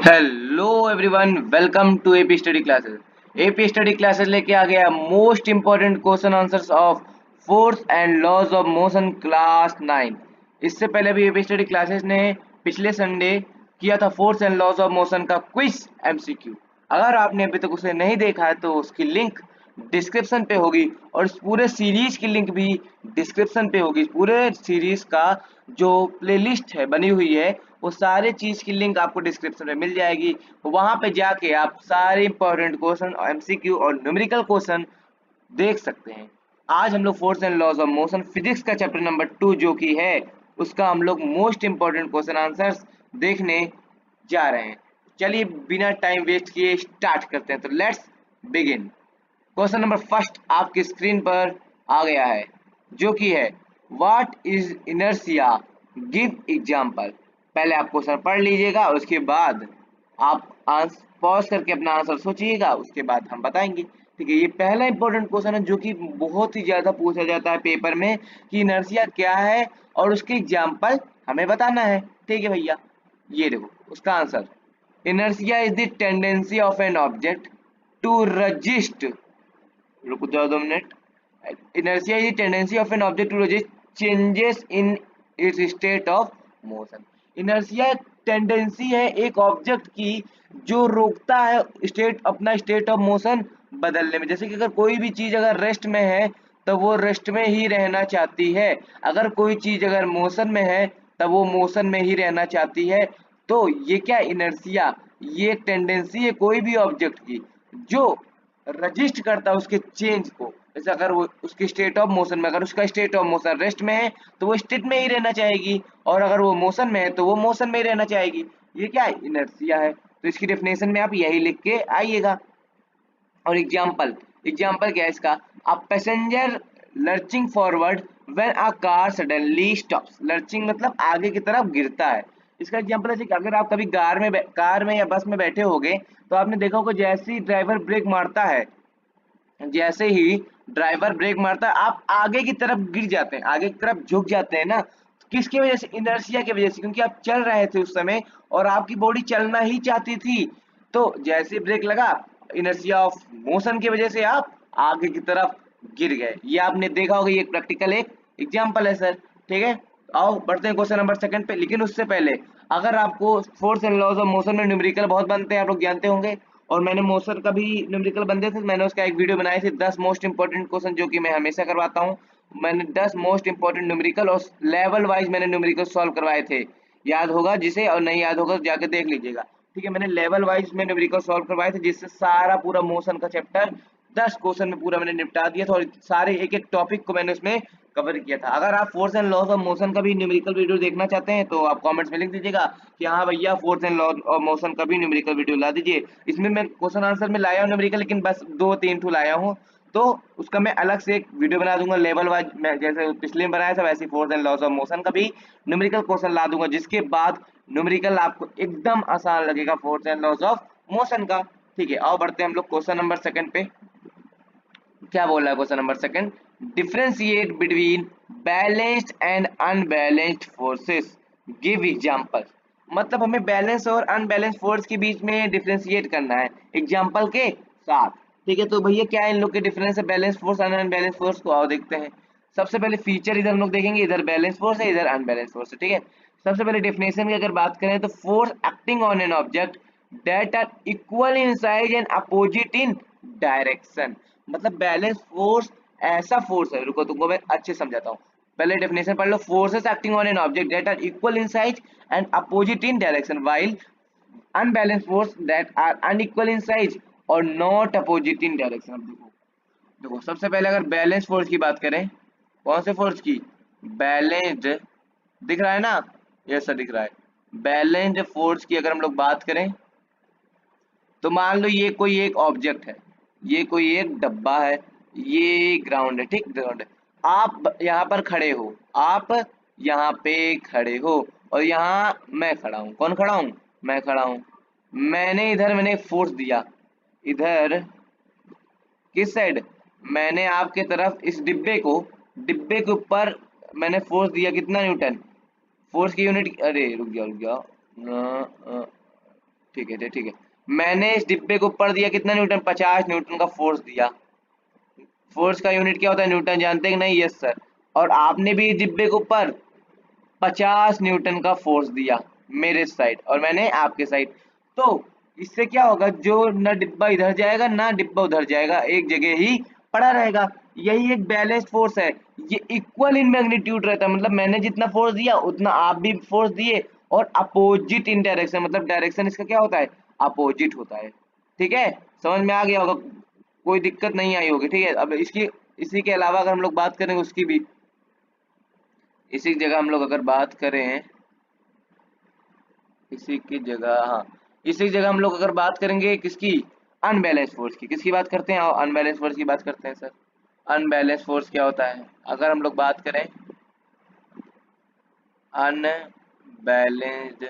Hello everyone, welcome to AP study classes. AP study classes लेके आ गया most important question answers of force and laws of motion class 9। इससे पहले भी AP study classes ने पिछले संडे किया था force and laws of motion का क्विज एमसीक्यू। अगर आपने अभी तक उसे नहीं देखा है तो उसकी लिंक डिस्क्रिप्शन पे होगी, और इस पूरे सीरीज की लिंक भी डिस्क्रिप्शन पे होगी। पूरे सीरीज का जो प्लेलिस्ट है बनी हुई है, वो सारे चीज की लिंक आपको डिस्क्रिप्शन में मिल जाएगी। वहां पे जाके आप सारे इंपॉर्टेंट क्वेश्चन, एमसीक्यू और न्यूमेरिकल क्वेश्चन देख सकते हैं। आज हम लोग force and laws of motion physics का चैप्टर नंबर 2 जो कि है, उसका हम लोग मोस्ट इंपॉर्टेंट क्वेश्चन आंसर्स देखने जा रहे हैं। चलिए बिना टाइम वेस्ट किए स्टार्ट करते हैं, तो let's begin. Question number first आपकी स्क्रीन पर आ गया है, जो कि है what is inertia, give example. पहले आप क्वेश्चन पढ़ लीजिएगा, उसके बाद आप पॉज करके अपना आंसर सोचिएगा, उसके बाद हम बताएंगे। ठीक है, ये पहला इंपॉर्टेंट क्वेश्चन है जो कि बहुत ही ज्यादा पूछा जाता है पेपर में कि इनर्शिया क्या है और उसके एग्जांपल हमें बताना है। ठीक है भैया, ये देखो उसका answer. Inertia is the tendency of an object to resist, रुक जाओ 2 minute. Inertia is tendency of an object to resist changes in its state of motion. Inertia tendency है एक ऑब्जेक्ट की जो रोकता है अपना स्टेट ऑफ मोशन बदलने में। जैसे कि अगर कोई भी चीज अगर रेस्ट में है तो वो रेस्ट में ही रहना चाहती है, अगर कोई चीज अगर मोशन में है तब वो मोशन में ही रहना चाहती है। तो ये क्या इनर्शिया, ये टेंडेंसी है कोई भी ऑब्जेक्ट की जो रजिस्ट करता है उसके चेंज को। जैसे अगर वो उसकी स्टेट ऑफ मोशन में, अगर उसका स्टेट ऑफ मोशन रेस्ट में है तो वो स्टेट में ही रहना चाहेगी, और अगर वो मोशन में है तो वो मोशन में ही रहना चाहेगी। ये क्या है, इनर्शिया है। तो इसकी डेफिनेशन में आप यही लिख के आइएगा। और एग्जाम्पल, एग्जाम्पल क्या है इसका, a passenger lurching forward when a car suddenly stops. Lurching मतलब आगे की तरफ गिरता है। इसका एग्जांपल है कि अगर आप कभी कार में या बस में बैठे होगे तो आपने देखा होगा जैसे ही ड्राइवर ब्रेक मारता है, जैसे ही ड्राइवर ब्रेक मारता है आप आगे की तरफ गिर जाते हैं, आगे की तरफ झुक जाते हैं ना। किसकी वजह से, इनर्शिया की वजह से, क्योंकि आप चल रहे थे उस समय और आपकी बॉडी चलना ही चाहती थी। तो जैसे ब्रेक लगा, इनर्शिया ऑफ मोशन की वजह से आप आगे की तरफ गिर गए। ये आपने देखा होगा, ये प्रैक्टिकल एक एग्जाम्पल है सर। ठीक है, आओ बढ़ते हैं क्वेश्चन नंबर सेकंड पे। लेकिन उससे पहले अगर आपको force and laws of motion में न्यूमेरिकल बहुत बनते हैं, आप लोग जानते होंगे, और मैंने मोशन का भी न्यूमेरिकल बनते थे, मैंने उसका एक वीडियो बनाई थी 10 मोस्ट इंपॉर्टेंट क्वेश्चन जो कि मैं हमेशा करवाता हूँ। मैंने 10 मोस्ट इंपॉर्टेंट न्यूमेरिकल और लेवल वाइज मैंने न्यूमेरिकल सॉल्व करवाए थे। याद होगा जिसे, और नहीं याद होगा तो जाके देख लीजिएगा। ठीक है, मैंने लेवल वाइज में न्यूमेरिकल सॉल्व करवाए थे, जिससे सारा पूरा मोशन का चैप्टर 10 क्वेश्चन में पूरा मैंने निपटा दिया था, और सारे एक एक टॉपिक को मैंने उसमें कवर किया था। अगर आप force and laws of motion का भी न्यूमेरिकल वीडियो देखना चाहते हैं तो आप कमेंट्स में लिख दीजिएगा कि हाँ भैया force and laws of motion का भी न्यूमेरिकल वीडियो ला दीजिए। इसमें मैं क्वेश्चन आंसर में लाया हूँ न्यूमेरिकल, लेकिन बस 2-3 ठो लाया हूँ, तो उसका मैं अलग से एक वीडियो बना दूंगा लेवल वाइज। मैं जैसे पिछले में बनाया था वैसे force and laws of motion का भी न्यूमेरिकल क्वेश्चन ला दूंगा, जिसके बाद न्यूमेरिकल आपको एकदम आसान लगेगा force and laws of motion का। ठीक है, आओ बढ़ते हैं हम लोग क्वेश्चन नंबर सेकंड पे। क्या बोल रहा है question number second, differentiate between balanced and unbalanced forces, give example. मतलब हमें बैलेंस और अनबैलेंस फोर्स के बीच में डिफरेंशिएट करना है एग्जांपल के साथ। ठीक है, तो भैया क्या है इन लोग के डिफरेंस है, बैलेंस फोर्स और अनबैलेंस फोर्स को आओ देखते हैं। सबसे पहले फीचर इधर हम लोग देखेंगे, इधर बैलेंस फोर्स है, इधर अनबैलेंस फोर्स है। ठीक है, सबसे पहले डेफिनेशन की अगर बात करें तो force acting on an object that are equal in size and opposite in direction। मतलब बैलेंस फोर्स ऐसा फोर्स है, रुको तुमको मैं अच्छे समझाता हूँ। पहले डेफिनेशन पढ़ लो, forces acting on an object that are equal in size and opposite in direction, while unbalance force that are unequal in size or not opposite in direction. अब देखो, देखो सबसे पहले अगर बैलेंस फोर्स की बात करें, कौन से फोर्स की, बैलेंस्ड, दिख रहा है ना, ये ऐसा दिख रहा है। बैलेंस्ड फोर्स की अगर हम लोग बात करें तो मान लो ये कोई एक ऑब्जेक्ट है, ये कोई एक डब्बा है, ये ग्राउंड है, ठीक ग्राउंड है। आप यहाँ पर खड़े हो, आप यहाँ पे खड़े हो, और यहाँ मैं खड़ा हूँ। कौन खड़ा हूँ, मैं खड़ा हूँ। मैंने इधर मैंने फोर्स दिया, इधर किस साइड, मैंने आपके तरफ इस डिब्बे को, डिब्बे के ऊपर मैंने फोर्स दिया, कितना न्यूटन। फोर्स की यूनिट, अरे रुक गया रुक गया, ठीक है ठीक है। मैंने इस डिब्बे को ऊपर दिया कितना न्यूटन, 50 न्यूटन का फोर्स दिया। फोर्स का यूनिट क्या होता है, न्यूटन, जानते हैं कि नहीं? Yes sir. और आपने भी इस डिब्बे के ऊपर 50 न्यूटन का फोर्स दिया मेरे साइड और मैंने आपके साइड। तो इससे क्या होगा, जो ना डिब्बा इधर जाएगा ना डिब्बा उधर जाएगा, एक जगह ही पड़ा रहेगा। यही एक बैलेंस्ड फोर्स है। ये इक्वल इन मैग्नीट्यूड रहता है, मतलब मैंने जितना फोर्स दिया उतना आप भी फोर्स दिए, और अपोजिट इन डायरेक्शन, मतलब डायरेक्शन इसका क्या होता है, अपोजिट होता है। ठीक है, समझ में आ गया होगा, कोई दिक्कत नहीं आई होगी। ठीक है, अब इसकी इसी के अलावा अगर हम लोग बात करेंगे उसकी भी, इसी जगह हम लोग अगर बात करें, इसी की जगह, हाँ, इसी जगह हम लोग अगर बात करेंगे किसकी, अनबैलेंस फोर्स की। किसकी बात करते हैं, और अनबैलेंस फोर्स की बात करते हैं सर। अनबैलेंस फोर्स क्या होता है, अगर हम लोग बात करें अनबैलेंस्ड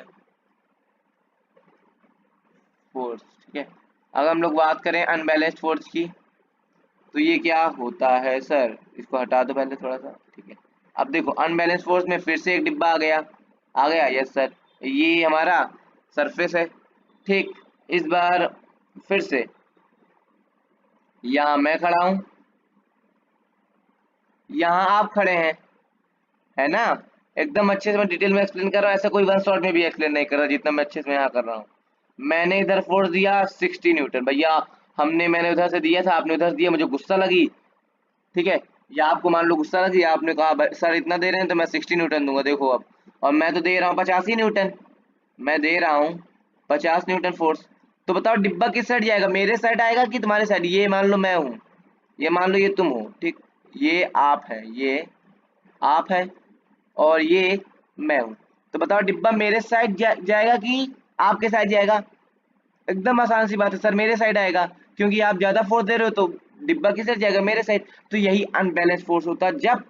फोर्स, ठीक है, अगर हम लोग बात करें अनबैलेंस्ड फोर्स की, तो ये क्या होता है सर, इसको हटा दो पहले थोड़ा सा। ठीक है, अब देखो अनबैलेंस फोर्स में फिर से एक डिब्बा आ गया, आ गया, यस सर। ये हमारा सरफेस है। ठीक, इस बार फिर से यहाँ मैं खड़ा हूँ, यहाँ आप खड़े हैं, है ना? एकदम अच्छे से मैं डिटेल में एक्सप्लेन कर रहा हूँ, ऐसा कोई वन शॉट में भी एक्सप्लेन नहीं कर रहा जितना मैं अच्छे से यहाँ कर रहा हूँ। मैंने इधर फोर्स दिया 60 न्यूटन भैया, मैंने उधर से दिया था, आपने उधर दिया, मुझे गुस्सा लगी, ठीक है, या आपको मान लो गुस्सा लगी, आपने कहा सर इतना दे रहे हैं तो मैं 60 न्यूटन दूंगा, देखो अब, और मैं तो दे रहा हूँ 85 न्यूटन, मैं दे रहा हूँ 50 न्यूटन फोर्स। तो बताओ डिब्बा किस साइड जाएगा, मेरे साइड आएगा कि तुम्हारे साइड? ये मान लो मैं हूँ, ये मान लो ये तुम हो, ठीक, ये आप है, ये आप है, और ये मैं हूँ। तो बताओ डिब्बा मेरे साइड जाएगा कि आपके साइड जाएगा? एकदम आसान सी बात है सर, मेरे साइड आएगा, क्योंकि आप ज्यादा फोर्स दे रहे हो, तो डिब्बा किस साइड जाएगा, मेरे साइड। तो यही अनबैलेंस फोर्स होता है, जब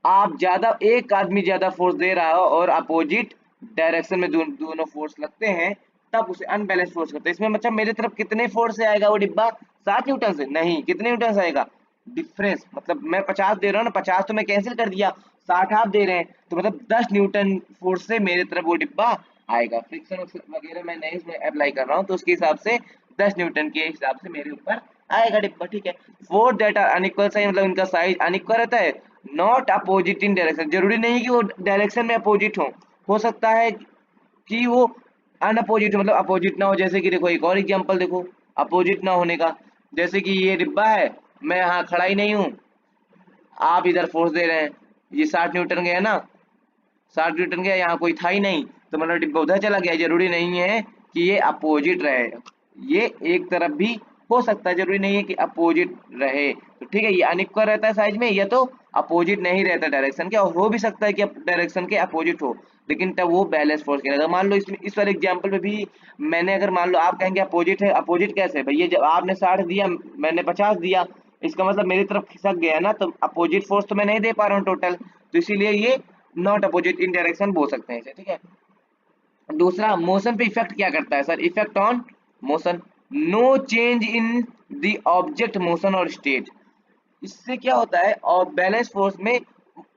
आप ज्यादा, एक आदमी ज्यादा फोर्स दे रहा हो और अपोजिट डायरेक्शन में दोनों फोर्स लगते हैं, तब उसे अनबैलेंस फोर्स करते हैं। इसमें मतलब मेरे तरफ कितने फोर्स से आएगा वो डिब्बा, 60 न्यूटन से नहीं, कितने न्यूटन से आएगा, डिफरेंस, मतलब मैं 50 दे रहा हूँ ना, 50 तो मैं कैंसिल कर दिया, 60 आप दे रहे हैं, तो मतलब 10 न्यूटन फोर्स से मेरे तरफ वो डिब्बा आएगा। फ्रिक्शन वगैरह मैं नहीं इसमें अप्लाई कर रहा हूँ, तो उसके हिसाब से 10 न्यूटन के हिसाब से मेरे ऊपर आएगा डिब्बा। ठीक है, force that are unequal size, मतलब इनका साइज अनइक्वल रहता है, नॉट अपोजिट इन डायरेक्शन, जरूरी नहीं कि वो डायरेक्शन में अपोजिट हो सकता है कि वो अनअपोजिट हो, मतलब अपोजिट ना हो। जैसे कि देखो एक और एग्जांपल देखो अपोजिट ना होने का, जैसे कि ये डिब्बा है, मैं यहाँ खड़ा ही नहीं हूँ, आप इधर फोर्स दे रहे हैं, ये 60 न्यूटन गया ना, 60 न्यूटन गया, यहाँ कोई था ही नहीं, तो मतलब डिब्बा उधर चला गया। जरूरी नहीं है कि ये अपोजिट रहे, ये एक तरफ भी हो सकता है, जरूरी नहीं है कि अपोजिट रहे। तो ठीक है, ये अनइक्वल रहता है साइज में, या तो अपोजिट नहीं रहता डायरेक्शन के, और हो भी सकता है कि डायरेक्शन के अपोजिट हो, लेकिन तब वो बैलेंस फोर्स कहलाएगा। मान लो इसमें इस वाले एग्जांपल में भी मैंने, अगर मान लो आप कहेंगे अपोजिट है, अपोजिट कैसे भैया, जब आपने 60 दिया मैंने 50 दिया, इसका मतलब मेरी तरफ खिसक गया ना, तो अपोजिट फोर्स तो मैं नहीं दे पा रहा हूँ टोटल, तो इसीलिए ये नॉट अपोजिट इन डायरेक्शन बोल सकते हैं इसे। ठीक है, दूसरा, मोशन पे इफेक्ट क्या करता है sir, effect on motion, no change in the object motion और स्टेट। इससे क्या होता है, और बैलेंस फोर्स में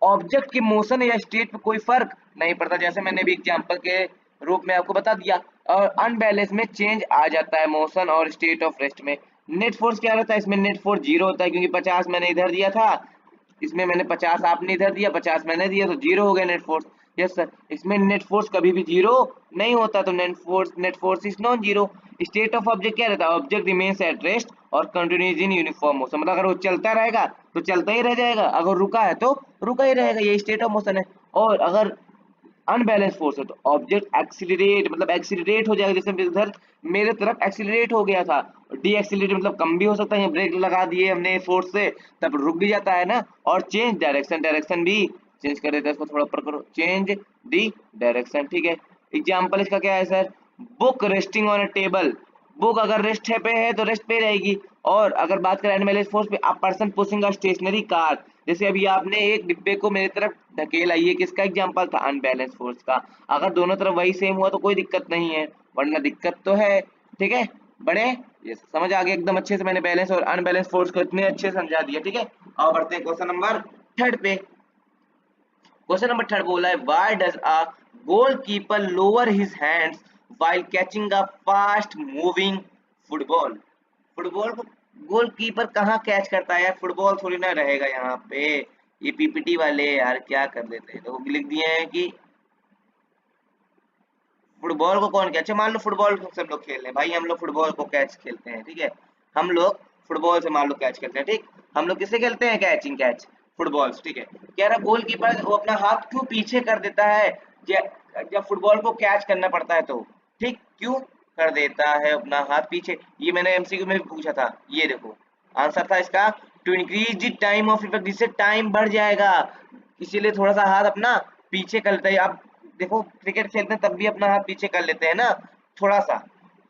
ऑब्जेक्ट के मोशन या स्टेट पे कोई फर्क नहीं पड़ता, जैसे मैंने भी एग्जांपल के रूप में आपको बता दिया। और अनबैलेंस में चेंज आ जाता है मोशन और स्टेट ऑफ रेस्ट में। नेट फोर्स क्या रहता है, इसमें नेट फोर्स जीरो होता है, क्योंकि 50 मैंने इधर दिया था, इसमें मैंने 50 आपने इधर दिया, 50 मैंने दिया, तो जीरो हो गया नेट फोर्स। यस सर, इसमें नेट फोर्स कभी भी जीरो नहीं होता, तो net force is non zero. State of object क्या रहता है, ऑब्जेक्ट रिमेन्स एट रेस्ट और कंटिन्यूज इन यूनिफॉर्म मोशन, मतलब अगर वो चलता रहेगा तो चलता ही रह जाएगा, अगर रुका है तो रुका ही रहेगा, ये स्टेट ऑफ मोशन है। और अगर अनबैलेंस फोर्स है तो ऑब्जेक्ट एक्सिलरेट, मतलब एक्सिलरेट हो जाएगा, जैसे इधर मेरे तरफ एक्सिलरेट हो गया था, डी एक्सिलरेट मतलब कम भी हो सकता है, ब्रेक लगा दिए हमने फोर्स से, तब रुक भी जाता है ना। और चेंज डायरेक्शन, डायरेक्शन भी चेंज कर देता है, इसको थोड़ा ऊपर करो, चेंज दी डायरेक्शन। ठीक है, एग्जांपल इसका क्या है sir, book resting on a table, book अगर रेस्ट है पे है तो रेस्ट पे रहेगी। और अगर बात करें अनबैलेंस फोर्स पे, a person pushing a stationary car, जैसे अभी आपने एक डिब्बे को मेरी तरफ ढकेला, ये किसका एग्जांपल था, अनबैलेंस फोर्स का। अगर दोनों तरफ वही सेम हुआ तो कोई दिक्कत नहीं है, वरना दिक्कत तो है। ठीक है, बड़े ये समझ आ गया एकदम अच्छे से, मैंने बैलेंस और अनबैलेंस फोर्स को इतने अच्छे से समझा दिया। ठीक है, अब बढ़ते हैं क्वेश्चन नंबर थर्ड पे। क्वेश्चन नंबर थर्ड बोला है, why does a goalkeeper lower his hands while catching a fast moving football। Football को गोलकीपर कहाँ कैच करता है यार, फुटबॉल थोड़ी ना रहेगा यहाँ पे। ये पीपीटी वाले यार क्या कर देते हैं, तो लिख दिए हैं कि फुटबॉल को कौन कैच, मान लो फुटबॉल सब लोग खेल रहे हैं भाई, हम लोग फुटबॉल को कैच खेलते हैं, ठीक है। हम लोग फुटबॉल से मान लो कैच खेलते हैं, ठीक। हम लोग किससे खेलते हैं, कैचिंग कैच, फुटबॉल से, ठीक है। कह रहा गोलकीपर वो अपना हाथ क्यों पीछे कर देता है जब फुटबॉल को कैच करना पड़ता है तो, ठीक, क्यों कर देता है अपना हाथ पीछे। ये मैंने एमसीक्यू में भी पूछा था, ये देखो आंसर था इसका, to increase the time of effect, जिससे टाइम बढ़ जाएगा, इसीलिए थोड़ा सा हाथ अपना पीछे कर लेता है। आप देखो क्रिकेट खेलते हैं तब भी अपना हाथ पीछे कर लेते हैं ना थोड़ा सा,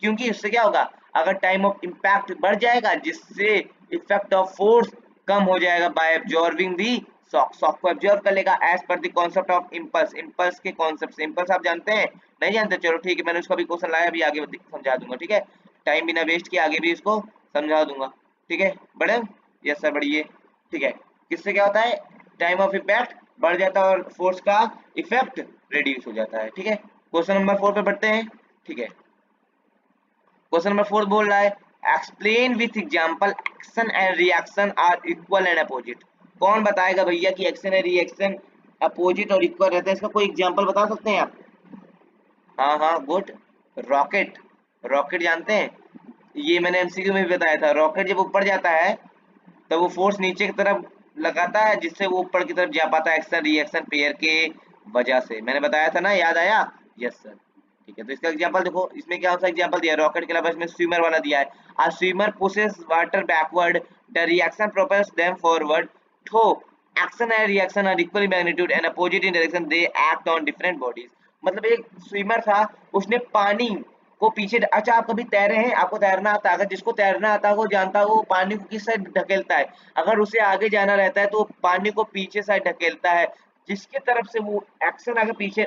क्योंकि उससे क्या होगा, अगर टाइम ऑफ इम्पैक्ट बढ़ जाएगा जिससे इफेक्ट ऑफ फोर्स कम हो जाएगा by absorbing the shock, shock को एब्जॉर्ब कर लेगा as per the concept of impulse, impulse के कॉन्सेप्ट से। इम्पल्स आप जानते हैं, नहीं जानते, चलो ठीक है, मैंने उसका भी क्वेश्चन लाया, अभी आगे समझा दूंगा, ठीक है। टाइम बिना वेस्ट किए आगे भी इसको समझा दूंगा, ठीक है। बड़े यस सर बढ़िए, ठीक है। किससे क्या होता है, टाइम ऑफ इम्पैक्ट बढ़ जाता है और फोर्स का इफेक्ट रिड्यूस हो जाता है, ठीक है। क्वेश्चन नंबर 4 पे बढ़ते हैं, ठीक है। क्वेश्चन नंबर 4 बोल रहा है explain with example action and reaction are equal and opposite. कौन बताएगा भैया कि एक्शन एंड रिएक्शन अपोजिट और इक्वल रहते हैं, इसका कोई एग्जांपल बता सकते हैं आप। हाँ हाँ गुड, रॉकेट, रॉकेट जानते हैं, ये मैंने एमसीक्यू में भी बताया था, रॉकेट जब ऊपर जाता है तो वो फोर्स नीचे की तरफ लगाता है जिससे वो ऊपर की तरफ जा पाता है एक्शन रिएक्शन पेयर के वजह से, मैंने बताया था ना, याद आया। यस सर, ठीक है। तो इसका एग्जांपल देखो, इसमें क्या सा एग्जांपल दिया है, रॉकेट के अलावा इसमें स्विमर वाला दिया है, a swimmer pushes water backward, the reaction propels them forward, though action and reaction are equally magnitude and opposite in direction, they act on different bodies. मतलब एक स्विमर था, उसने पानी को पीछे, अच्छा आप कभी तैरे हैं, आपको तैरना आता है, अगर जिसको तैरना आता है वो जानता है वो पानी को किस साइड ढकेलता है, अगर उसे आगे जाना रहता है तो पानी को पीछे साइड ढकेलता है, जिसकी तरफ से वो एक्शन आगे पीछे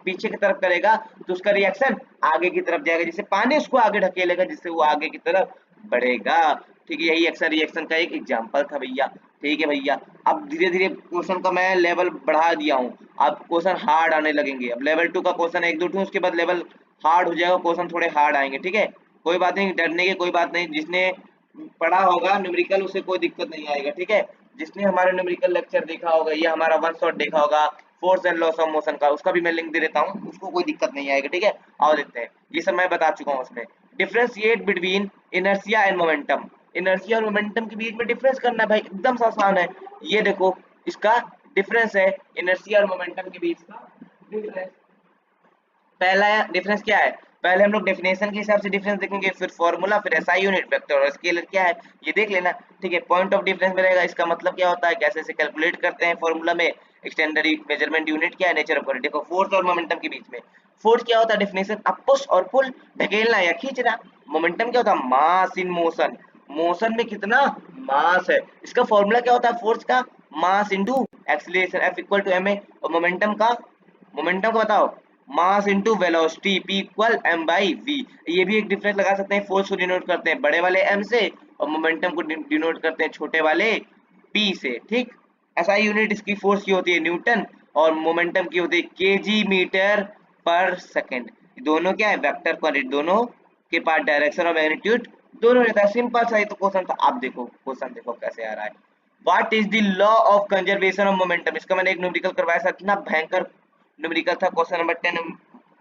पीछे की तरफ करेगा तो उसका रिएक्शन आगे की तरफ जाएगा, जिससे पानी उसको आगे ढकेलेगा जिससे वो आगे की तरफ बढ़ेगा, ठीक है। यही एक्शन रिएक्शन का एक एग्जांपल था भैया, ठीक है भैया। अब धीरे धीरे क्वेश्चन का मैं लेवल बढ़ा दिया हूँ, अब क्वेश्चन हार्ड आने लगेंगे, अब लेवल 2 का क्वेश्चन एक दो ठो, उसके बाद लेवल हार्ड हो जाएगा, क्वेश्चन थोड़े हार्ड आएंगे, ठीक है। कोई बात नहीं, डरने की कोई बात नहीं, जिसने पढ़ा होगा न्यूमेरिकल उसे कोई दिक्कत नहीं आएगा, ठीक है। जिसने हमारा न्यूमेरिकल लेक्चर देखा होगा या हमारा वन शॉट देखा होगा force and loss of motion का, उसका भी मैं लिंक दे देता हूँ, उसको कोई दिक्कत नहीं आएगी, ठीक है। आओ देखते हैं, ये सब मैं बता चुका हूँ उसमें। Differentiate between inertia and momentum, inertia और मोमेंटम के बीच में डिफरेंस करना है भाई, एकदम सा आसान है। ये देखो इसका डिफरेंस है, इनर्शिया और मोमेंटम के बीच का डिफरेंस। पहला डिफरेंस क्या है, पहले हम लोग डेफिनेशन के हिसाब से डिफरेंस देखेंगे, फिर फॉर्मूला, फिर एसआई यूनिट, वेक्टर और स्केलर क्या है ये देख लेना, ठीक है। पॉइंट ऑफ डिफरेंस में रहेगा, इसका मतलब क्या होता है, कैसे से कैलकुलेट करते हैं फॉर्मूला में, एक्सटेंडेड मेजरमेंट यूनिट क्या है, नेचर ऑफ करंट। देखो फोर्स और मोमेंटम के बीच में, फोर्स क्या होता है डेफिनेशन, अप पुश और पुल, ढकेलना या खींचना। मोमेंटम क्या होता है, मास इन मोशन, मोशन में कितना मास है। इसका फॉर्मूला क्या होता है फोर्स का, mass into acceleration F equal to M A, और मोमेंटम का, मोमेंटम का बताओ, mass into velocity P equal M by V. ये भी एक डिफरेंस लगा सकते हैं, फोर्स को डिनोट करते हैं बड़े वाले एम से और मोमेंटम को डिनोट करते हैं छोटे वाले पी से, ठीक। एसआई यूनिट इसकी फोर्स की होती है न्यूटन और मोमेंटम की होती है केजी मीटर पर सेकेंड। दोनों क्या है, वेक्टर क्वांटिटी, दोनों के पास डायरेक्शन और मैग्नीट्यूड दोनों रहता है। सिंपल सा ही तो क्वेश्चन था। आप देखो क्वेश्चन देखो कैसे आ रहा है, what is the law of conservation of momentum. इसका मैंने एक न्यूमेरिकल करवाया था, इतना भयंकर न्यूमेरिकल था, क्वेश्चन नंबर 10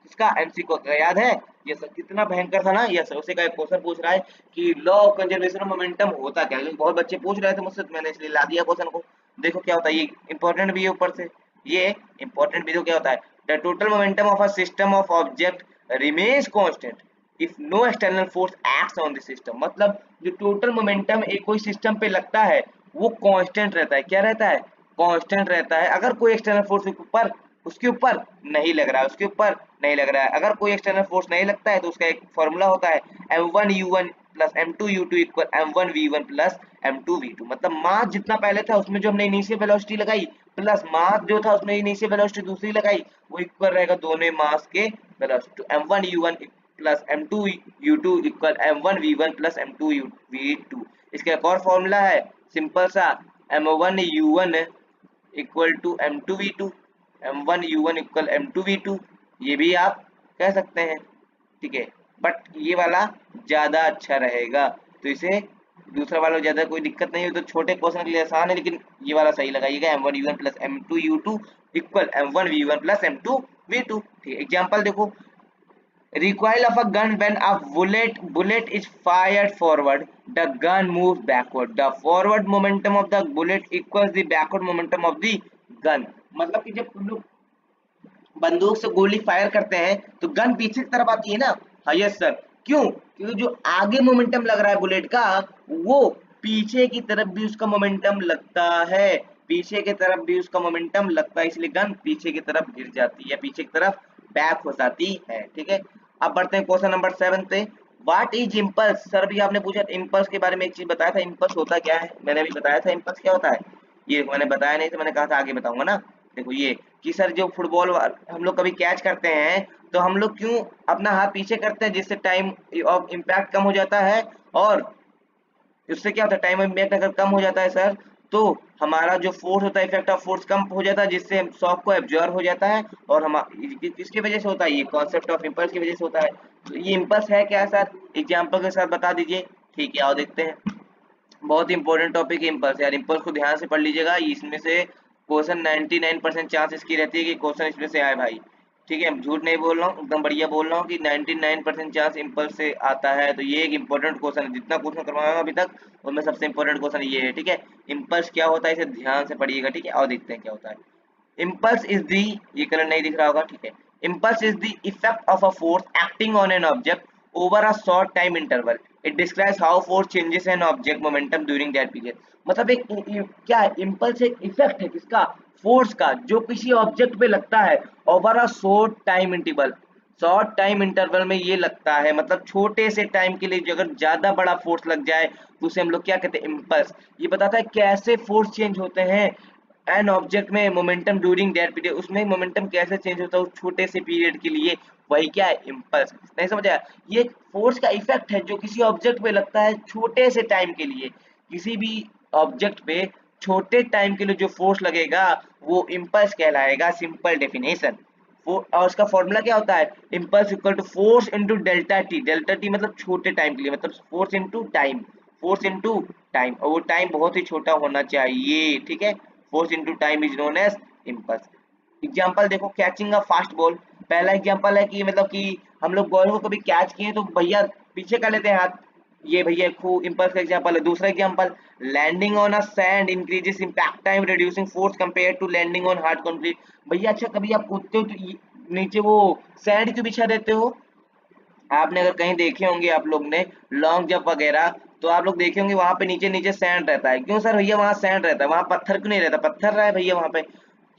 इसका एमसी को याद है, ये सर कितना भयंकर था ना। ये सर उसी का एक क्वेश्चन पूछ रहा है कि law of conservation of momentum होता क्या है, बहुत बच्चे पूछ रहे थे मुझसे तो मैंने इसलिए ला दिया क्वेश्चन को। देखो क्या होता है, ये इंपॉर्टेंट भी है ऊपर से, ये इंपॉर्टेंट भी। तो क्या होता है, the total momentum of a system of object remains constant if no external force acts on the system. मतलब जो टोटल मोमेंटम एक कोई सिस्टम पे लगता है वो कांस्टेंट रहता है, क्या रहता है, कांस्टेंट रहता है, अगर कोई एक्सटर्नल फोर्स ऊपर उसके ऊपर नहीं लग रहा है, उसके ऊपर नहीं लग रहा है। अगर कोई एक्सटर्नल फोर्स नहीं लगता है तो उसका एक फॉर्मूला होता है m1u1 plus m2u2 equal m1v1 plus m2v2। मतलब मास जितना पहले था उसमें जो हमने इनिशियल वेलोसिटी लगाई प्लस मास जो था उसमें इनिशियल वेलोसिटी दूसरी लगाई, वो इक्वल रहेगा दोनों मास के velocity. m1u1 plus m2u2 equal m1v1 plus m2v2। इसका एक और फॉर्मूला है सिंपल सा, m1u1 equal to m2v2, m1u1 equal m2v2, ये भी आप कह सकते हैं, ठीक है, बट ये वाला ज्यादा अच्छा रहेगा, तो इसे दूसरा वाला ज्यादा कोई दिक्कत नहीं हो, तो छोटे क्वेश्चन के लिए आसान है, लेकिन ये वाला सही लगाइएगा, M1U1 plus M2U2 equal M1V1 plus M2V2। ठीक है, एग्जाम्पल देखो, recoil of a gun when a bullet is fired forward, the gun moves backward, the forward momentum of the bullet equals the backward momentum of the gun। मतलब कि जब तुम लोग बंदूक से गोली फायर करते हैं तो गन पीछे की तरफ आती है ना। हाँ यस सर। क्यों? क्योंकि जो आगे मोमेंटम लग रहा है बुलेट का, वो पीछे की तरफ भी उसका मोमेंटम लगता है, पीछे की तरफ भी उसका मोमेंटम लगता है, इसलिए गन पीछे की तरफ गिर जाती है, पीछे की तरफ बैक हो जाती है। ठीक है, अब बढ़ते हैं क्वेश्चन नंबर 7 पे। What is impulse? सर भी आपने पूछा इम्पल्स के बारे में, एक चीज बताया था, इम्पल्स होता क्या है, मैंने अभी बताया था इम्पल्स क्या होता है। ये मैंने बताया नहीं, तो मैंने कहा था आगे बताऊंगा ना। देखो ये कि सर जो फुटबॉल हम लोग कभी कैच करते हैं तो हम लोग क्यों अपना हाथ पीछे करते हैं, जिससे टाइम ऑफ इम्पैक्ट कम हो जाता है, और उससे क्या होता है, टाइम ऑफ इम्पैक्ट अगर कम हो जाता है सर, तो हमारा जो फोर्स होता है, इफेक्ट ऑफ फोर्स कम हो जाता है, जिससे शॉक को एब्जॉर्ब हो जाता है, और हम किसकी वजह से होता है, ये कॉन्सेप्ट ऑफ इम्पल्स की वजह से होता है। तो ये इम्पल्स है क्या सर, एग्जाम्पल के साथ बता दीजिए। ठीक है, आओ देखते हैं। बहुत इंपॉर्टेंट टॉपिक है इम्पल्स, यार इम्पल्स को ध्यान से पढ़ लीजिएगा, इसमें से क्वेश्चन 99% चांस इसकी रहती है कि क्वेश्चन इसमें से आए भाई। ठीक है, झूठ नहीं बोल रहा हूँ, एकदम बढ़िया बोल रहा हूँ कि 99% चांस इम्पल्स से आता है, तो ये एक इंपॉर्टेंट क्वेश्चन है, जितना क्वेश्चन करवाया अभी तक उनमें सबसे इंपॉर्टेंट क्वेश्चन ये है। ठीक है, इम्पल्स क्या होता है इसे ध्यान से पढ़िएगा। ठीक है, और देखते हैं क्या होता है। इम्पल्स इज दी, ये कलर नहीं दिख रहा होगा, ठीक है। Impulse is the effect of a force acting on an object over a short time interval. It describes how force changes an object momentum during that period. मतलब एक क्या है, इम्पल्स एक इफेक्ट है किसका, फोर्स का, जो किसी ऑब्जेक्ट पे लगता है over a short time interval, short time interval में ये लगता है, मतलब छोटे से टाइम के लिए जो अगर ज्यादा बड़ा फोर्स लग जाए तो उसे हम लोग क्या कहते हैं, इम्पल्स। ये बताता है कैसे फोर्स चेंज होते हैं एन ऑब्जेक्ट में मोमेंटम ड्यूरिंग दैट पीरियड, उसमें मोमेंटम कैसे चेंज होता है उस छोटे से पीरियड के लिए, वही क्या है, इम्पल्स। नहीं समझ आया? ये फोर्स का इफेक्ट है जो किसी ऑब्जेक्ट पे लगता है छोटे से टाइम के लिए, किसी भी ऑब्जेक्ट पे छोटे टाइम के लिए जो फोर्स लगेगा वो इम्पल्स कहलाएगा, सिंपल डेफिनेशन। और उसका फॉर्मूला क्या होता है, impulse equal to force into delta T. Delta T मतलब छोटे टाइम के लिए, मतलब force into time, force into time, और वो टाइम बहुत ही छोटा होना चाहिए। ठीक है, force into time is known as impulse. Example देखो, कैचिंग अ फास्ट बॉल। पहला एग्जांपल है कि मतलब कि हम लोग बॉल को कभी कैच किए तो भैया पीछे कर लेते हैं हाथ, ये भैया खूब इम्पल्स का एग्जांपल है। दूसरा example, landing on a sand increases impact time reducing force compare to landing on hard concrete. भैया अच्छा कभी आप कूदते हो तो नीचे वो सैंड क्यों बिछा देते हो? आपने अगर कहीं देखे होंगे आप लोग ने लॉन्ग जंप वगैरह, तो आप लोग देखे होंगे वहां पे नीचे नीचे सैंड रहता है। क्यों सर भैया वहां सैंड रहता है, वहां पत्थर क्यों नहीं रहता? पत्थर रहा है भैया वहां पे,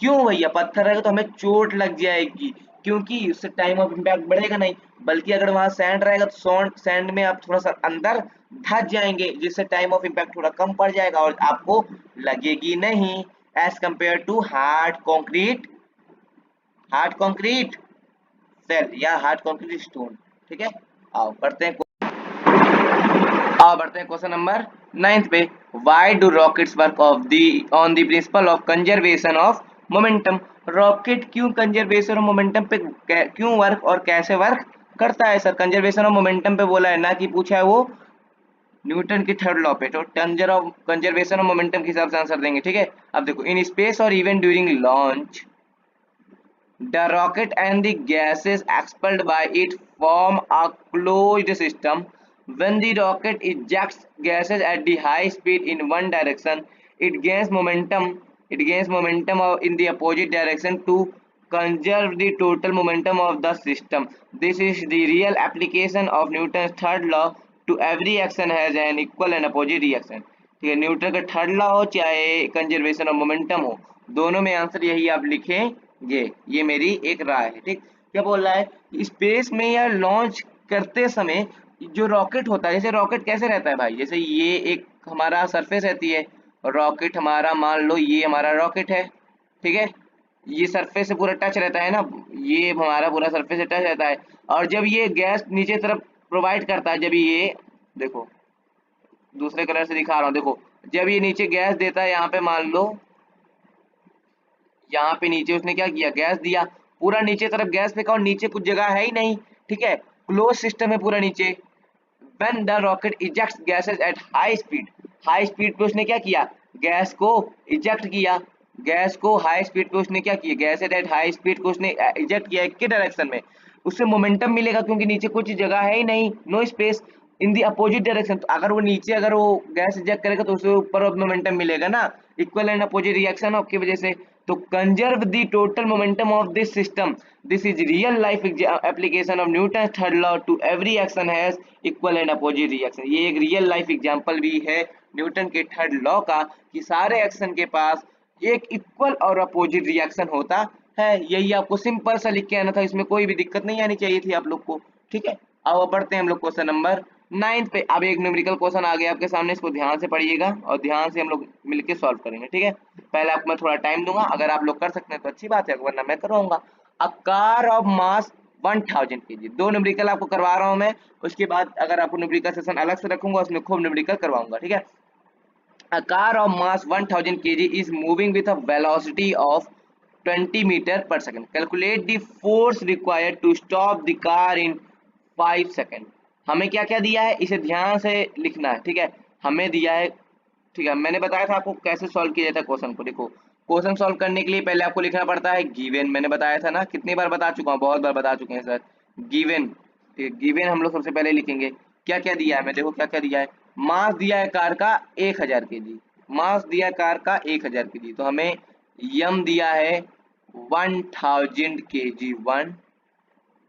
क्यों भैया पत्थर रहेगा तो हमें चोट लग जाएगी, क्योंकि उससे टाइम ऑफ इम्पैक्ट बढ़ेगा नहीं, बल्कि अगर वहां सैंड रहेगा तो सैंड में आप थोड़ा सा अंदर धस जाएंगे, जिससे टाइम ऑफ इम्पैक्ट थोड़ा कम पड़ जाएगा और आपको लगेगी नहीं, as compare to hard concrete, hard concrete cell या हार्ड कॉन्क्रीट स्टोन। ठीक है, आओ बढ़ते हैं, क्वेश्चन नंबर 9 पे। Why do rockets work off the on the principle of conservation of momentum? Rocket क्यों कंजर्वेशन ऑफ मोमेंटम पे क्यों वर्क और कैसे वर्क करता है सर? कंजर्वेशन ऑफ मोमेंटम पे बोला है ना, कि पूछा है वो न्यूटन की थर्ड लॉ पे, तो कंजर्वेशन ऑफ मोमेंटम के हिसाब से आंसर देंगे। ठीक है, अब देखो, इन स्पेस और even during launch the rocket and the gases expelled by it form a closed system. When the rocket ejects gases at the high speed in one direction, it gains momentum. It gains momentum in the opposite direction to conserve the total momentum of the system. This is the real application of Newton's third law. To every action has an equal and opposite reaction. ठीक है, Newton का third law हो चाहे conservation of momentum हो, दोनों में answer यही आप लिखेंगे। ये मेरी एक राय है। ठीक, क्या बोल रहा है, स्पेस में या लॉन्च करते समय जो रॉकेट होता है, जैसे रॉकेट कैसे रहता है भाई, जैसे ये एक हमारा सरफेस रहती है, रॉकेट हमारा मान लो ये हमारा रॉकेट है, ठीक है, ये सरफेस से पूरा टच रहता है ना, ये हमारा पूरा सरफेस से टच रहता है, और जब ये गैस नीचे तरफ प्रोवाइड करता है, जब ये देखो दूसरे कलर से दिखा रहा हूँ, देखो जब ये नीचे गैस देता है, यहाँ पे मान लो, यहाँ पे नीचे उसने क्या किया, गैस दिया, पूरा नीचे तरफ गैस फेंका और नीचे कुछ जगह है ही नहीं, ठीक है, क्लोज सिस्टम है पूरा नीचे। When the rocket ejects gases at high speed पे उसने क्या किया, गैस को इजेक्ट किया, गैस को हाई स्पीड पे उसने क्या किया, गैस एट हाई स्पीड को उसने इजेक्ट किया किस डायरेक्शन में, उससे मोमेंटम मिलेगा क्योंकि नीचे कुछ जगह है ही नहीं, no space, in the opposite direction. तो अगर वो नीचे अगर वो गैस इजेक्ट करेगा तो उसे ऊपर मोमेंटम मिलेगा ना, इक्वल एंड अपोजिट रिएक्शन की वजह से। तो conserve the total momentum of this system, this is real life application of Newton third law, to every action has equal and opposite reaction. ये एक रियल लाइफ एग्जांपल भी है Newton के third law का कि सारे एक्शन के पास एक इक्वल और अपोजिट रिएक्शन होता है। यही आपको सिंपल सा लिख के आना था, इसमें कोई भी दिक्कत नहीं आनी चाहिए थी आप लोग को। ठीक है, अब बढ़ते हैं हम लोग क्वेश्चन नंबर 9 पे। अब एक न्यूमेरिकल क्वेश्चन आ गया आपके सामने, इसको ध्यान से पढ़िएगा और ध्यान से हम लोग मिलके सॉल्व करेंगे। ठीक है, पहले आपको मैं थोड़ा टाइम दूंगा, अगर आप लोग कर सकते हैं तो अच्छी बात है, वरना मैं करवाऊंगा। A car of mass 1000 kg, दो न्यूमेरिकल आपको करवा रहा हूं मैं, उसके बाद अगर आपको न्यूमेरिकल सेशन अलग से रखूंगा उसमें खूब न्यूमेरिकल करवाऊंगा। ठीक है, a car of mass 1000 kg is moving with a velocity of 20 meter per second. Calculate the force required to stop the car in 5 second. हमें क्या क्या दिया है, इसे ध्यान से लिखना है। ठीक है, हमें दिया है, ठीक है, मैंने बताया था आपको कैसे सॉल्व किया जाता है क्वेश्चन को। देखो, क्वेश्चन सॉल्व करने के लिए पहले आपको लिखना पड़ता है गिवन, मैंने बताया था ना, कितनी बार बता चुका हूँ, बहुत बार बता चुके हैं सर। गिवन, ठीक है, गिवन हम लोग सबसे पहले लिखेंगे। क्या क्या दिया है, मैं देखो क्या क्या दिया है। मास दिया है कार का 1000 kg, मास दिया है कार का 1000 kg, तो हमें यम दिया है 1000 kg,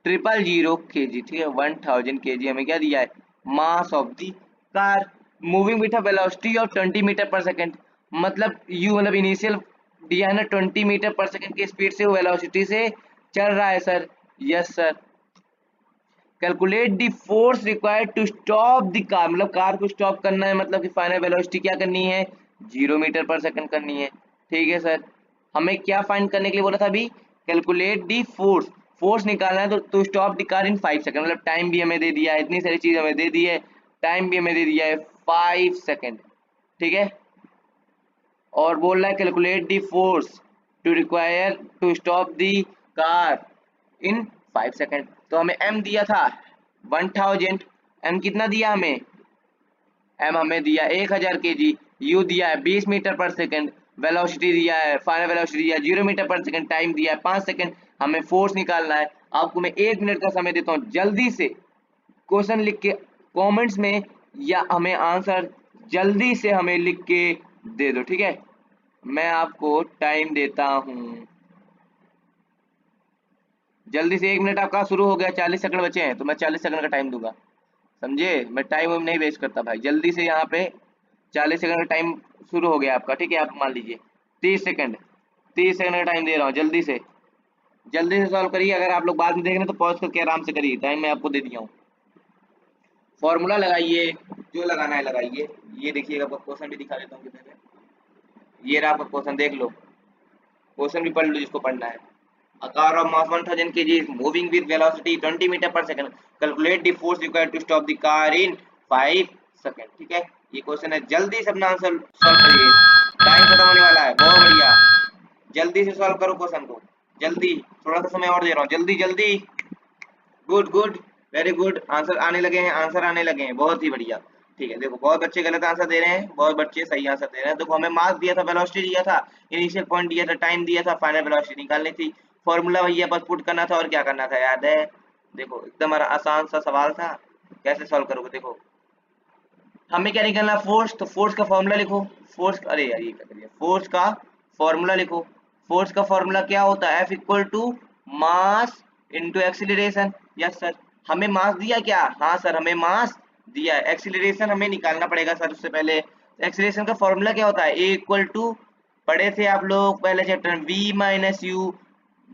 1000 kg, ठीक है, 1000 kg हमें क्या दिया है, mass of the car, moving with a velocity of 20 metre per second, मतलब यू मतलब इनिशियल दिया है ना 20 मीटर पर सेकेंड की स्पीड से वो वेलोसिटी से चल रहा है sir. Yes sir. Calculate the force required to stop the car, मतलब कार को स्टॉप करना है, मतलब कि फाइनल वेलोसिटी क्या करनी है, 0 मीटर पर सेकंड करनी है। ठीक है सर, हमें क्या फाइंड करने के लिए बोला था अभी, कैलकुलेट द फोर्स, फोर्स निकालना है तो to stop the car in 5 second, मतलब टाइम भी हमें दे दिया है, इतनी सारी चीज हमें दे दी है, टाइम भी हमें दे दिया है 5 सेकंड। ठीक है, और बोल रहा है calculate the force to require to stop the car in 5 second. तो हमें m दिया था 1000, m कितना दिया हमें, m हमें दिया 1000 kg, u दिया है 20 मीटर पर सेकंड, वेलोसिटी दिया है, फाइनल वेलोसिटी दिया है 0 मीटर पर सेकंड, टाइम दिया है 5 सेकंड, हमें फोर्स निकालना है। आपको मैं 1 मिनट का समय देता हूँ, जल्दी से क्वेश्चन लिख के कमेंट्स में, या हमें आंसर जल्दी से हमें लिख के दे दो। ठीक है, मैं आपको टाइम देता हूँ, जल्दी से 1 मिनट आपका शुरू हो गया, 40 सेकंड बचे हैं, तो मैं 40 सेकंड का टाइम दूंगा, समझे, मैं टाइम नहीं वेस्ट करता भाई, जल्दी से यहाँ पे 40 सेकंड का टाइम शुरू हो गया आपका। ठीक है, आप मान लीजिए 30 सेकंड, 30 सेकंड का टाइम दे रहा हूँ, जल्दी से सॉल्व करिए। अगर आप लोग बाद में देख रहे हैं तो पॉज करके आराम से करिए, टाइम मैं आपको दे दिया हूँ। फॉर्मूला लगाइए, जो लगाना है लगाइए। ये देखिएगा, आपको क्वेश्चन भी दिखा देता हूँ कितने में। ये रहा आपका क्वेश्चन, देख लो, क्वेश्चन भी पढ़ लो जिसको पढ़ना है। A car of mass 1000 kg is moving with velocity 20 meter per second. Calculate the force required to stop the car in 5 second. ठीक है, ये क्वेश्चन है, जल्दी से अपना आंसर सॉल्व करिए, टाइम खत्म होने वाला है। बहुत बढ़िया, जल्दी से सॉल्व करो क्वेश्चन को, जल्दी, थोड़ा सा समय और दे रहा हूँ, जल्दी जल्दी। Good good, very good, answer आने लगे हैं, आंसर आने लगे हैं, बहुत ही बढ़िया। ठीक है, देखो बहुत बच्चे गलत आंसर दे रहे हैं, बहुत बच्चे सही आंसर दे रहे हैं। देखो हमें मास दिया था, वेलोसिटी दिया था, इनिशियल पॉइंट दिया था, टाइम दिया था, फाइनल वेलोसिटी निकालनी थी, फॉर्मूला भैया बस पुट करना था और क्या करना था, याद है। देखो एकदम आसान सा सवाल था, कैसे सॉल्व करोगे। देखो हमें क्या निकालना, फोर्स, तो फोर्स का फॉर्मूला लिखो, फोर्स, अरे यार ये क्या करिए, फोर्स का फॉर्मूला लिखो। फोर्स का फॉर्मूला क्या होता है, F equal to mass into acceleration. Yes sir, हमें मास दिया क्या, हाँ सर हमें मास दिया है, एक्सीलरेशन हमें निकालना पड़ेगा सर। उससे पहले एक्सीलरेशन का फॉर्मूला क्या होता है, ए इक्वल टू, पढ़े थे आप लोग पहले चैप्टर में, v minus you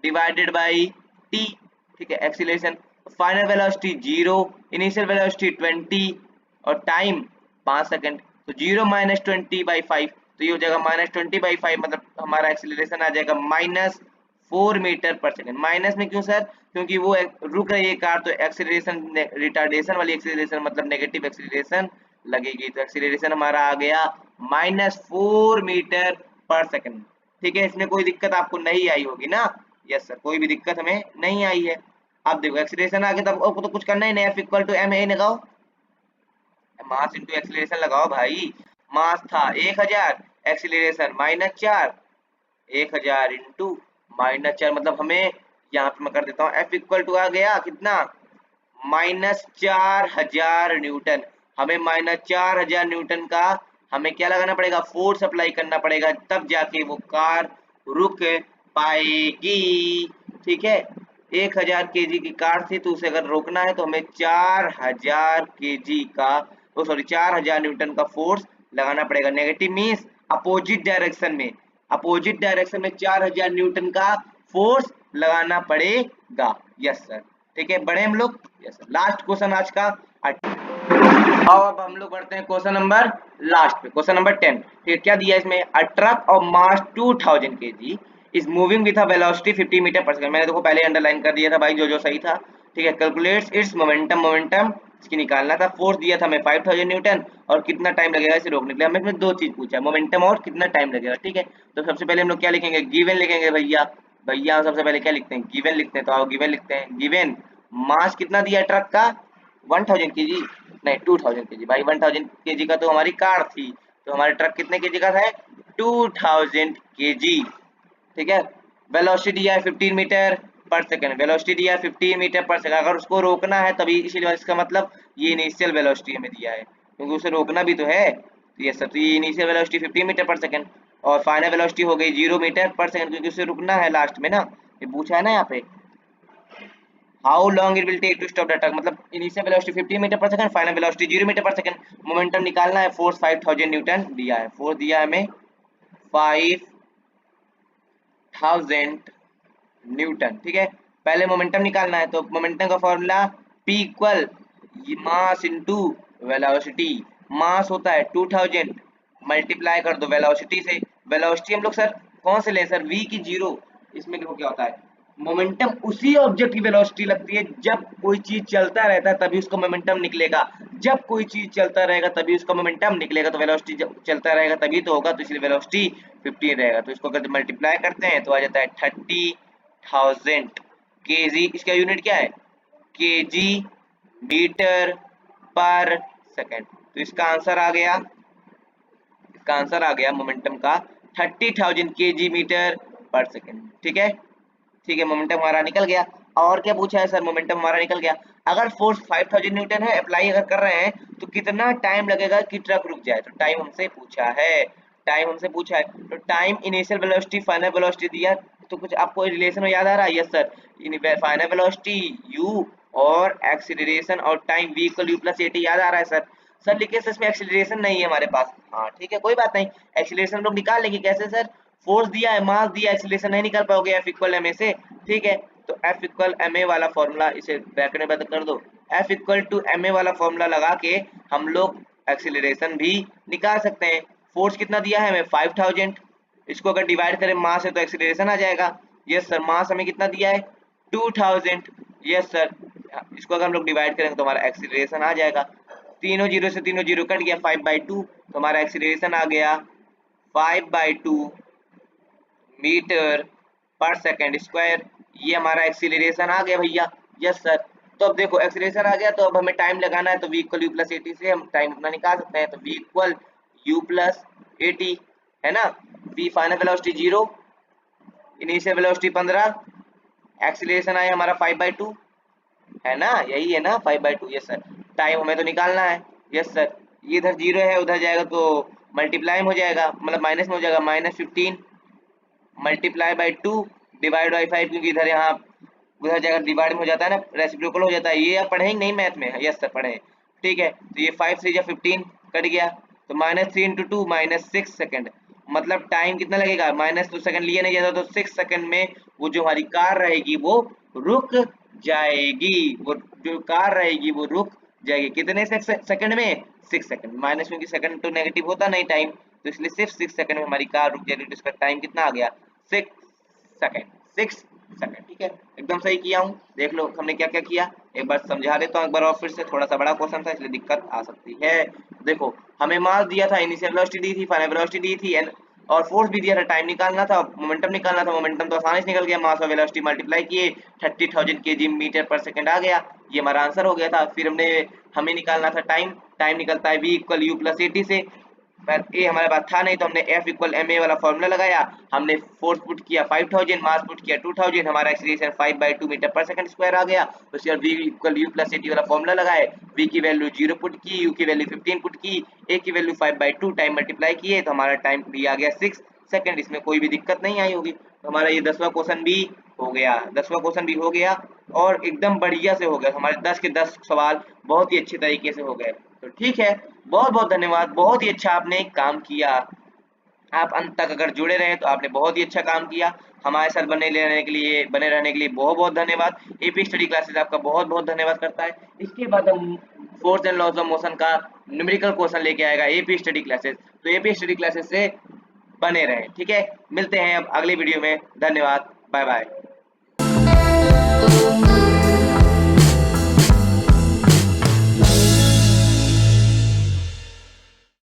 divided by T. ठीक है, acceleration, final velocity 0, initial velocity 20 और टाइम 5 सेकंड, तो 0 माइनस 20/5, तो ये हो जाएगा -20/5, मतलब हमारा एक्सीलरेशन आ जाएगा -4 मीटर पर सेकंड। माइनस में क्यों सर, क्योंकि वो रुक रही है कार, तो एक्सीलरेशन रिटार्डेशन वाली एक्सीलरेशन, मतलब नेगेटिव एक्सीलरेशन लगेगी, तो एक्सीलरेशन हमारा आ गया -4 मीटर पर सेकंड। ठीक है, इसमें कोई दिक्कत आपको नहीं आई होगी ना, यस सर, कोई भी दिक्कत हमें नहीं आई है। अब देखो एक्सीलरेशन आ गया, तो आपको तो कुछ करना ही नहीं, F equal to M A लगाओ, मास इंटू एक्सीलरेशन लगाओ भाई। मास था 1000, एक्सीलरेशन -4, 1000 इंटू -4, मतलब हमें यहाँ पे मैं कर देता हूँ, एफ इक्वल टू आ गया कितना, -4000 न्यूटन। हमें -4000 न्यूटन का हमें क्या लगाना पड़ेगा, फोर्स अप्लाई करना पड़ेगा, तब जाके वो कार रुक पाएगी। ठीक है, 1000 kg की कार थी, तो उसे अगर रोकना है तो हमें 4000 kg का, ओ सॉरी 4000 न्यूटन का फोर्स लगाना पड़ेगा। नेगेटिव मीन्स अपोजिट डायरेक्शन में, अपोजिट डायरेक्शन में 4000 न्यूटन का फोर्स लगाना पड़ेगा। यस सर, ठीक है, बढ़े हम लोग। यस सर, लास्ट क्वेश्चन आज का। अब हम लोग बढ़ते हैं क्वेश्चन नंबर लास्ट पे, क्वेश्चन नंबर 10। ठीक है, क्या दिया है इसमें, a truck of mass 2000 kg is moving with a velocity 50 metre per second. मैंने देखो पहले अंडरलाइन कर दिया था भाई, जो जो सही था। ठीक है, कैलकुलेट्स इट्स मोमेंटम, मोमेंटम इसकी निकालना था। फोर्स दिया था हमें 5000 न्यूटन, और कितना टाइम लगेगा इसे रोकने के लिए। हमें इसमें दो चीज पूछा है, मोमेंटम और कितना टाइम लगेगा। ठीक है, तो सबसे पहले हम लोग क्या लिखेंगे, गिवन लिखेंगे भैया। भैया सबसे पहले क्या लिखते हैं, गिवन लिखते हैं, तो आओ गिवन लिखते हैं। गिवन मास कितना दिया है ट्रक का, 1000 kg, नहीं 2000 kg भाई, 1000 kg का तो हमारी कार थी, तो हमारे ट्रक कितने kg का है, 2000 kg। ठीक है, वेलोसिटी दिया है 15 मीटर पर सेकंड, वेलोसिटी दिया है 15 मीटर पर सेकंड। अगर उसको रोकना है तभी, इसीलिए इसका मतलब ये इनिशियल वेलोसिटी हमें दिया है, क्योंकि उसे रोकना भी तो है। तो ये सब, तो ये initial velocity 15 metre per second, और फाइनल वेलोसिटी हो गई 0 मीटर पर सेकंड, क्योंकि उसे रुकना है लास्ट में ना, ये पूछा है ना यहाँ पे। How long it will take to stop the truck, मतलब initial velocity 15 metre per second, final velocity 0 metre per second. Momentum निकालना है, फोर्स 5000 न्यूटन दिया है, फोर्स दिया है हमें 5000 न्यूटन। ठीक है, पहले मोमेंटम निकालना है, तो मोमेंटम का formula P equal mass into velocity. Mass होता है 2000, मल्टीप्लाई कर दो वेलोसिटी से। वेलोसिटी हम लोग सर कौन से लें सर, v की 0। इसमें देखो क्या होता है, मोमेंटम उसी ऑब्जेक्ट की वेलोसिटी लगती है जब कोई चीज चलता रहता है, तभी उसका मोमेंटम निकलेगा। जब कोई चीज चलता रहेगा तभी उसका मोमेंटम निकलेगा, तो वेलोसिटी जब चलता रहेगा तभी तो होगा, तो इसलिए वेलोसिटी 15 रहेगा। तो इसको अगर मल्टीप्लाई करते हैं तो आ जाता है 30,000 kg। इसका यूनिट क्या है, kg मीटर पर सेकंड। तो इसका आंसर आ गया, इसका आंसर आ गया मोमेंटम का 30,000 kg मीटर पर सेकंड। ठीक है, ठीक है, मोमेंटम हमारा निकल गया। और क्या पूछा है सर, मोमेंटम हमारा निकल गया। अगर फोर्स 5000 न्यूटन है, अप्लाई अगर कर रहे हैं, तो कितना टाइम लगेगा कि ट्रक रुक जाए, तो टाइम हमसे पूछा है, टाइम हमसे पूछा है। तो time initial velocity final velocity दिया, तो कुछ आपको रिलेशन में याद आ रहा है, yes sir, final velocity u और एक्सीलरेशन और time v equal u plus at याद आ रहा है सर। सर लिखे सर इसमें एक्सीलरेशन नहीं है हमारे पास, हाँ ठीक है कोई बात नहीं, एक्सीलरेशन लोग निकाल लेंगे। कैसे सर, फोर्स दिया है, मास दिया, एक्सीलरेशन नहीं निकाल पाओगे एफ इक्वल एम ए से। ठीक है, तो एफ इक्वल एम ए वाला फॉर्मूला, इसे ब्रैकेट में बंद कर दो, F equal to M A वाला फॉर्मूला लगा के हम लोग एक्सीलरेशन भी निकाल सकते हैं। फोर्स कितना दिया है हमें 5000, इसको अगर डिवाइड करें मास है तो एक्सीलरेशन आ जाएगा। यस सर, मास हमें कितना दिया है 2000। यस सर, इसको अगर हम लोग डिवाइड करेंगे तो हमारा एक्सीलरेशन आ जाएगा। तीनों जीरो से तीनों जीरो कट गया, 5/2, तो हमारा एक्सीलरेशन आ गया 5/2 मीटर पर सेकंड स्क्वायर। ये हमारा एक्सीलरेशन आ गया भैया। यस सर, तो अब देखो एक्सीलरेशन आ गया, तो अब हमें टाइम लगाना है, तो v equal you plus eighty से हम टाइम अपना निकाल सकते हैं। तो v equal you plus eighty है ना, v final velocity 0, initial velocity 15, acceleration आया हमारा 5/2, है ना, यही है ना 5/2। यस सर, टाइम हमें तो निकालना है। यस सर, ये इधर 0 है, उधर जाएगा तो मल्टीप्लाई में हो जाएगा, मतलब माइनस में हो जाएगा, -15 मल्टीप्लाई बाई 2 डिवाइड बाई 5, क्योंकि इधर यहाँ उधर जाकर डिवाइड में हो जाता है ना, रेसिप्रोकल हो जाता है। ये आप पढ़े ही नहीं मैथ में, यस सर पढ़े। ठीक है, तो ये 5 3 15 कट गया, तो -3 इंटू 2 -6 सेकंड, मतलब टाइम कितना लगेगा, -2 सेकंड लिए नहीं जाता, तो 6 सेकंड में वो जो हमारी कार रहेगी वो रुक जाएगी, वो जो कार रहेगी वो रुक जाएगी। कितने सेकंड में, 6 सेकंड, माइनस क्योंकि सेकंड तो नेगेटिव होता नहीं टाइम, तो इसलिए सिर्फ 6 सेकंड में हमारी कार रुक जाएगी। तो इसका टाइम कितना आ गया, 6 सेकंड, 6 सेकंड। ठीक है, एकदम सही किया हूँ। देख लो हमने क्या क्या किया, एक बार समझा देता हूँ एक बार और फिर से, थोड़ा सा बड़ा क्वेश्चन था इसलिए दिक्कत आ सकती है। देखो हमें मास दिया था, इनिशियल वेलोसिटी दी थी, फाइनल वेलोसिटी दी थी, और फोर्स भी दिया था, टाइम निकालना था, मोमेंटम निकालना था। मोमेंटम तो आसानी से निकल गया, मास और वेलोसिटी मल्टीप्लाई किए 30,000 kg मीटर पर सेकंड आ गया, ये हमारा आंसर हो गया था। फिर हमें निकालना था टाइम, टाइम निकलता है v equal you plus A T से, पर ए हमारे पास था नहीं तो हमने F इक्वल एम ए वाला फॉर्मूला लगाया, हमने फोर्स पुट किया 5000, मास पुट किया 2000, हमारा acceleration 5/2 metre per second square आ गया। उसके बाद v equal you plus A T वाला फॉर्मूला लगाए, v की वैल्यू 0 पुट की, u की वैल्यू 15 पुट की, a की वैल्यू 5/2, टाइम मल्टीप्लाई किए तो हमारा टाइम भी आ गया 6 सेकंड। इसमें कोई भी दिक्कत नहीं आई होगी, तो हमारा ये 10वां क्वेश्चन भी हो गया, 10वां क्वेश्चन भी हो गया और एकदम बढ़िया से हो गया। हमारे 10 के 10 सवाल बहुत ही अच्छे तरीके से हो गए। तो ठीक है, बहुत बहुत धन्यवाद, बहुत ही अच्छा आपने काम किया। आप अंत तक अगर जुड़े रहे तो आपने बहुत ही अच्छा काम किया। हमारे साथ बने रहने के लिए बहुत बहुत धन्यवाद। एपी स्टडी क्लासेस आपका बहुत बहुत धन्यवाद करता है। इसके बाद हम force and laws of motion का न्यूमेरिकल क्वेश्चन लेके आएगा एपी स्टडी क्लासेस, तो एपी स्टडी क्लासेस से बने रहें। ठीक है, मिलते हैं अब अगली वीडियो में। धन्यवाद, बाय बाय।